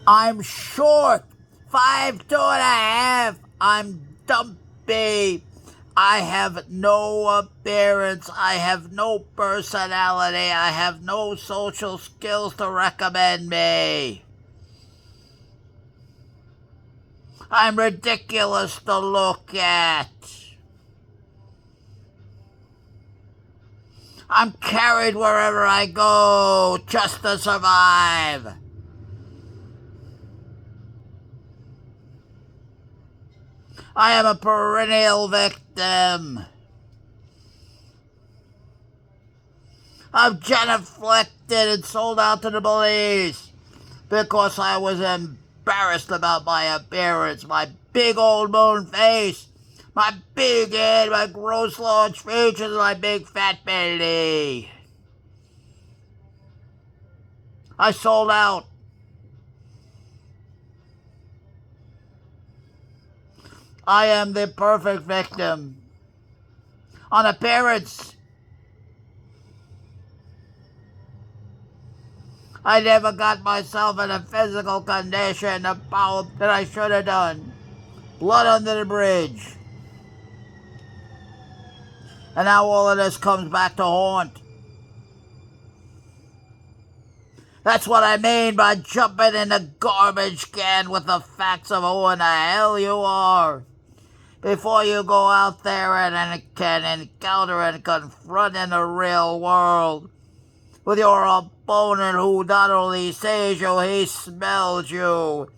I'm short. 5'2.5". I'm dumpy. I have no appearance. I have no personality. I have no social skills to recommend me. I'm ridiculous to look at. I'm carried wherever I go just to survive. I am a perennial victim. I'm genuflected and sold out to the police because I was embarrassed about my appearance, my big old moon face, my big head, my gross large features, and my big fat belly. I sold out. I am the perfect victim. On appearance, I never got myself in a physical condition about that I should have done. Blood under the bridge. And now all of this comes back to haunt. That's what I mean by jumping in the garbage can with the facts of who in the hell you are. Before you go out there and can encounter and confront in the real world with your opponent who not only sees you, he smells you.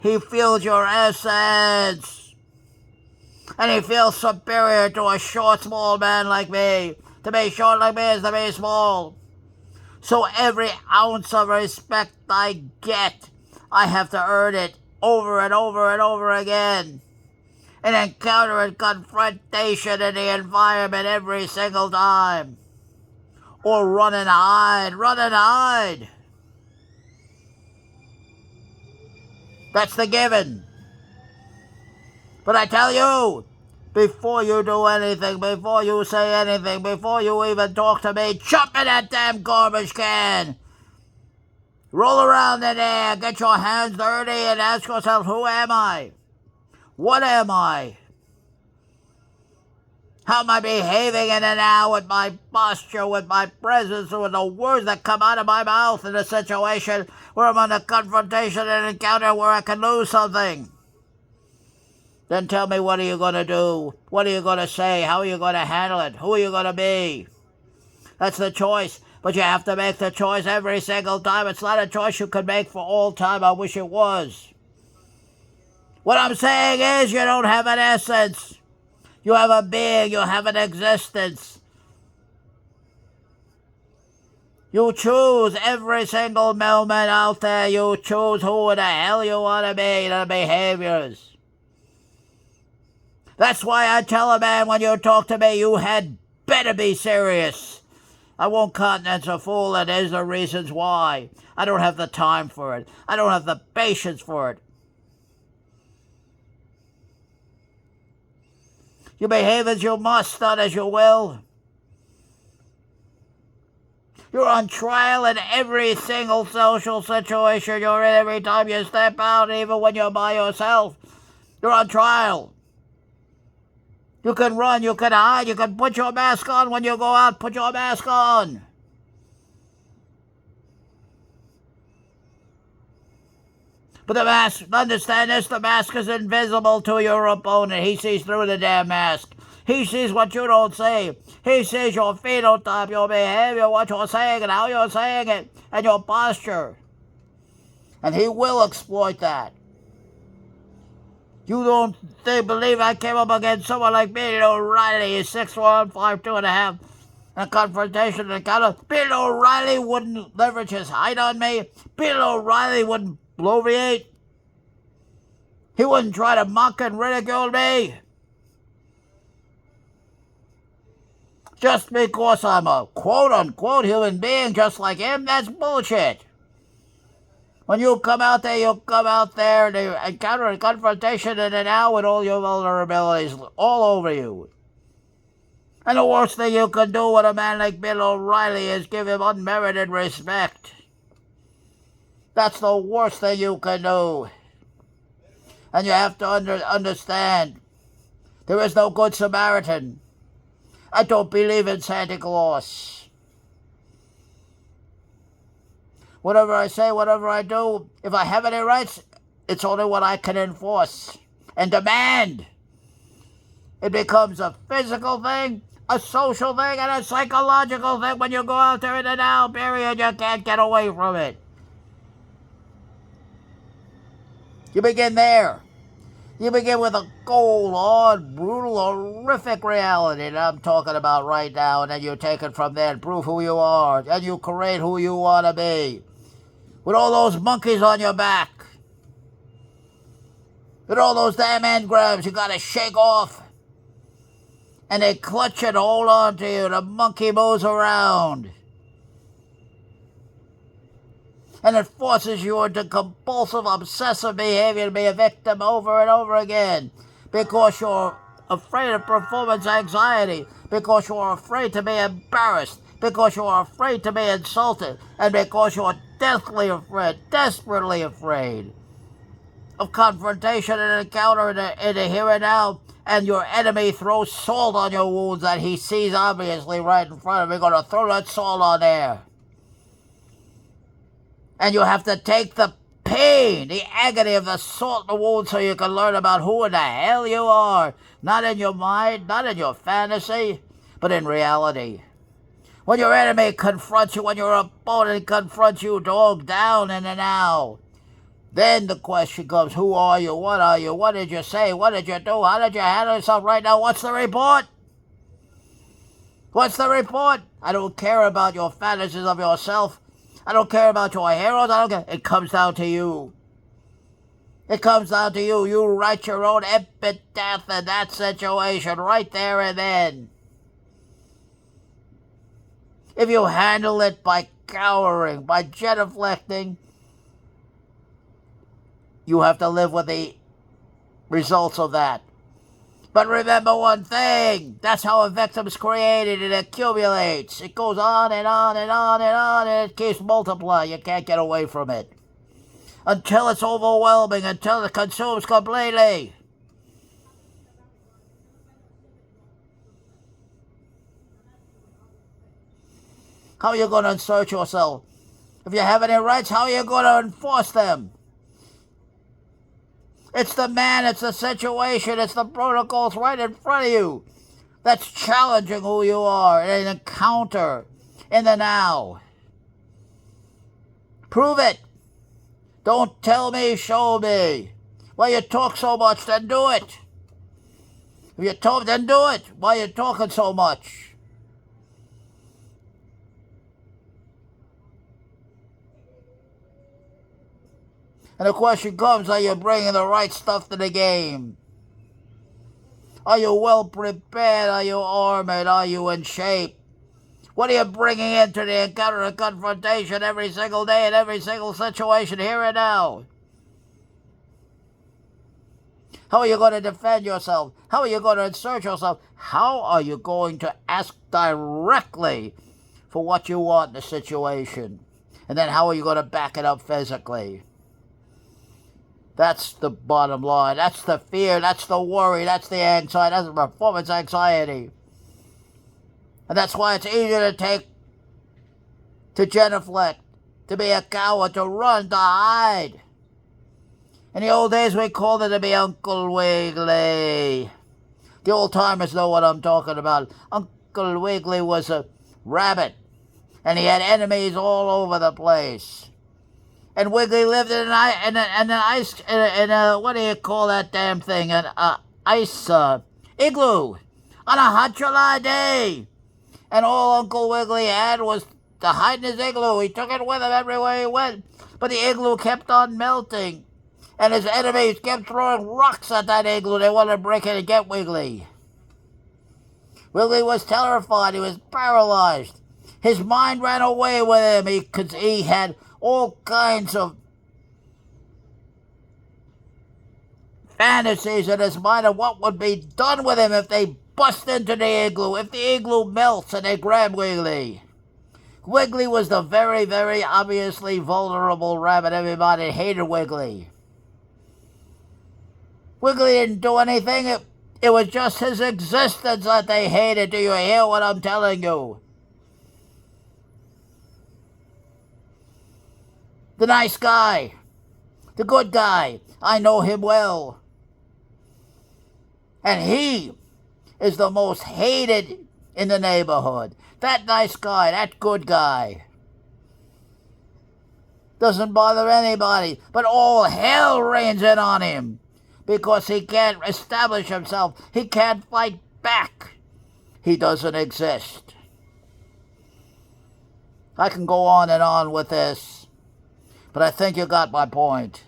He feels your essence. And he feels superior to a short, small man like me. To be short like me is to be small. So every ounce of respect I get, I have to earn it over and over and over again. And encounter and confrontation in the environment every single time. Or run and hide, run and hide. That's the given. But I tell you, before you do anything, before you say anything, before you even talk to me, jump in that damn garbage can. Roll around in there, get your hands dirty, and ask yourself, who am I? What am I? How am I behaving in and out with my posture, with my presence, with the words that come out of my mouth in a situation where I'm on a confrontation and encounter where I can lose something? Then tell me, what are you going to do? What are you going to say? How are you going to handle it? Who are you going to be? That's the choice. But you have to make the choice every single time. It's not a choice you could make for all time. I wish it was. What I'm saying is you don't have an essence. You have a being. You have an existence. You choose every single moment out there. You choose who the hell you want to be, the behaviors. That's why I tell a man when you talk to me, you had better be serious. I won't countenance a fool, and there's the reasons why. I don't have the time for it. I don't have the patience for it. You behave as you must, not as you will. You're on trial in every single social situation you're in, every time you step out, even when you're by yourself. You're on trial. You can run, you can hide, you can put your mask on when you go out, put your mask on. But the mask, understand this, the mask is invisible to your opponent. He sees through the damn mask. He sees what you don't see. He sees your phenotype, your behavior, what you're saying and how you're saying it, and your posture. And he will exploit that. You don't believe I came up against someone like Bill O'Reilly? He's 6'1", 5'2.5". A confrontation encounter. Bill O'Reilly wouldn't leverage his height on me. Bill O'Reilly wouldn't bloviate. He wouldn't try to mock and ridicule me. Just because I'm a quote-unquote human being just like him, that's bullshit. When you come out there and you encounter a confrontation in an hour with all your vulnerabilities all over you. And the worst thing you can do with a man like Bill O'Reilly is give him unmerited respect. That's the worst thing you can do. And you have to understand, there is no good Samaritan. I don't believe in Santa Claus. Whatever I say, whatever I do, if I have any rights, it's only what I can enforce and demand. It becomes a physical thing, a social thing, and a psychological thing when you go out there in the now, period. You can't get away from it. You begin there. You begin with a cold, hard, brutal, horrific reality that I'm talking about right now, and then you take it from there and prove who you are, and you create who you want to be. With all those monkeys on your back. With all those damn engrams you gotta shake off. And they clutch and hold on to you. The monkey moves around. And it forces you into compulsive, obsessive behavior to be a victim over and over again. Because you're afraid of performance anxiety. Because you're afraid to be embarrassed. Because you're afraid to be insulted. And because you're deathly afraid, desperately afraid of confrontation and encounter in the here and now. And your enemy throws salt on your wounds that he sees obviously right in front of him. You're going to throw that salt on there. And you have to take the pain, the agony of the salt in the wound so you can learn about who in the hell you are. Not in your mind, not in your fantasy, but in reality. When your enemy confronts you, when your opponent confronts you, dog down in the now. Then the question comes, who are you? What are you? What did you say? What did you do? How did you handle yourself right now? What's the report? What's the report? I don't care about your fantasies of yourself. I don't care about your heroes. I don't care. It comes down to you. It comes down to you. You write your own epitaph in that situation right there and then. If you handle it by cowering, by genuflecting, you have to live with the results of that. But remember one thing, that's how a victim's created. It accumulates. It goes on and on and on and on, and it keeps multiplying. You can't get away from it. Until it's overwhelming, until it consumes completely. How are you going to insert yourself? If you have any rights, how are you going to enforce them? It's the man, it's the situation, it's the protocols right in front of you that's challenging who you are in an encounter in the now. Prove it. Don't tell me, show me. Well, you talk so much, then do it. If you talk, then do it. Why are you talking so much? And the question comes, are you bringing the right stuff to the game? Are you well prepared? Are you armored? Are you in shape? What are you bringing into the encounter and confrontation every single day in every single situation here and now? How are you going to defend yourself? How are you going to insert yourself? How are you going to ask directly for what you want in the situation? And then how are you going to back it up physically? That's the bottom line. That's the fear. That's the worry. That's the anxiety. That's the performance anxiety. And that's why it's easier to genuflect, to be a coward, to run, to hide. In the old days, we called it to be Uncle Wiggily. The old-timers know what I'm talking about. Uncle Wiggily was a rabbit, and he had enemies all over the place. And Wiggily lived in an ice, what do you call that damn thing? An ice igloo on a hot July day. And all Uncle Wiggily had was to hide in his igloo. He took it with him everywhere he went. But the igloo kept on melting. And his enemies kept throwing rocks at that igloo. They wanted to break it and get Wiggily. Wiggily was terrified. He was paralyzed. His mind ran away with him. He had all kinds of fantasies in his mind of what would be done with him if they bust into the igloo, if the igloo melts and they grab Wiggily. Wiggly was the very, very obviously vulnerable rabbit. Everybody hated Wiggly. Wiggly didn't do anything. It was just his existence that they hated. Do you hear what I'm telling you? The nice guy. The good guy. I know him well. And he is the most hated in the neighborhood. That nice guy, that good guy. Doesn't bother anybody, but all hell rains in on him because he can't establish himself. He can't fight back. He doesn't exist. I can go on and on with this, but I think you got my point.